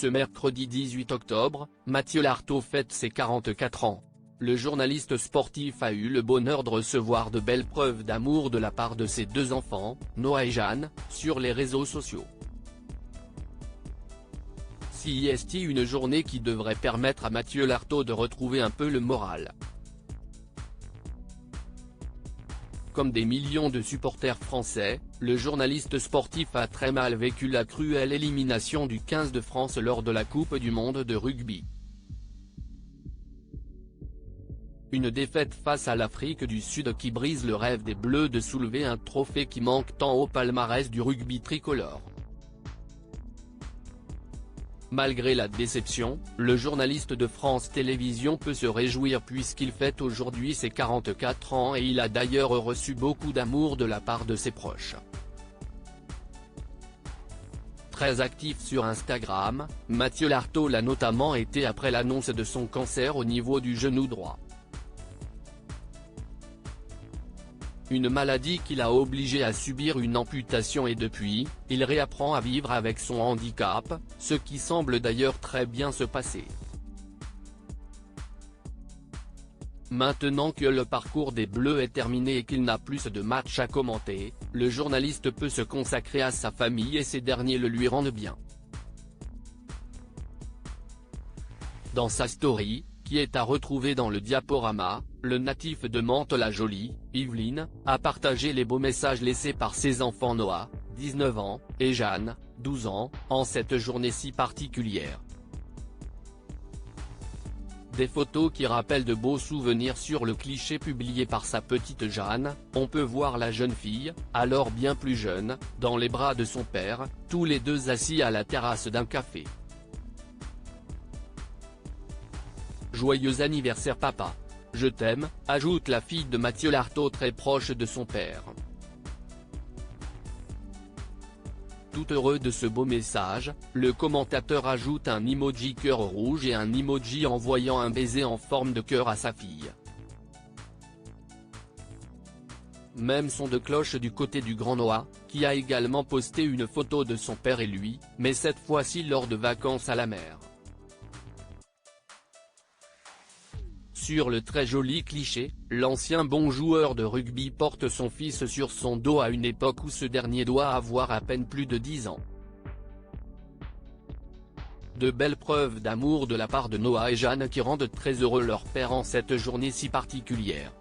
Ce mercredi 18 octobre, Mathieu Lartaud fête ses 44 ans. Le journaliste sportif a eu le bonheur de recevoir de belles preuves d'amour de la part de ses deux enfants, Noah et Jeanne, sur les réseaux sociaux. C'est une journée qui devrait permettre à Mathieu Lartaud de retrouver un peu le moral. Comme des millions de supporters français, le journaliste sportif a très mal vécu la cruelle élimination du 15 de France lors de la Coupe du monde de rugby. Une défaite face à l'Afrique du Sud qui brise le rêve des Bleus de soulever un trophée qui manque tant au palmarès du rugby tricolore. Malgré la déception, le journaliste de France Télévisions peut se réjouir puisqu'il fête aujourd'hui ses 44 ans et il a d'ailleurs reçu beaucoup d'amour de la part de ses proches. Très actif sur Instagram, Mathieu Lartaud l'a notamment été après l'annonce de son cancer au niveau du genou droit. Une maladie qui l'a obligé à subir une amputation et depuis, il réapprend à vivre avec son handicap, ce qui semble d'ailleurs très bien se passer. Maintenant que le parcours des Bleus est terminé et qu'il n'a plus de matchs à commenter, le journaliste peut se consacrer à sa famille et ces derniers le lui rendent bien. Dans sa story, qui est à retrouver dans le diaporama, le natif de Mantes-la-Jolie, Yveline, a partagé les beaux messages laissés par ses enfants Noah, 19 ans, et Jeanne, 12 ans, en cette journée si particulière. Des photos qui rappellent de beaux souvenirs sur le cliché publié par sa petite Jeanne, on peut voir la jeune fille, alors bien plus jeune, dans les bras de son père, tous les deux assis à la terrasse d'un café. Joyeux anniversaire papa. Je t'aime, ajoute la fille de Mathieu Lartaud très proche de son père. Tout heureux de ce beau message, le commentateur ajoute un emoji cœur rouge et un emoji envoyant un baiser en forme de cœur à sa fille. Même son de cloche du côté du grand Noah, qui a également posté une photo de son père et lui, mais cette fois-ci lors de vacances à la mer. Sur le très joli cliché, l'ancien bon joueur de rugby porte son fils sur son dos à une époque où ce dernier doit avoir à peine plus de 10 ans. De belles preuves d'amour de la part de Noah et Jeanne qui rendent très heureux leur père en cette journée si particulière.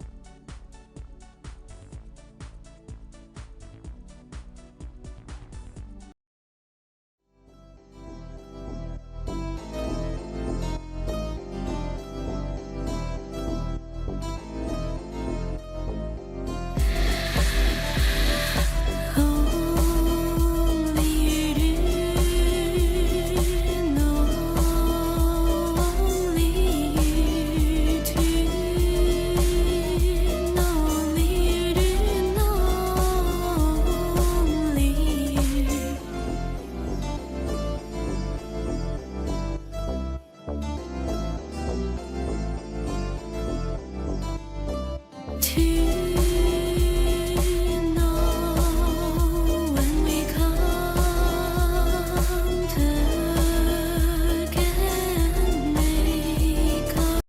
To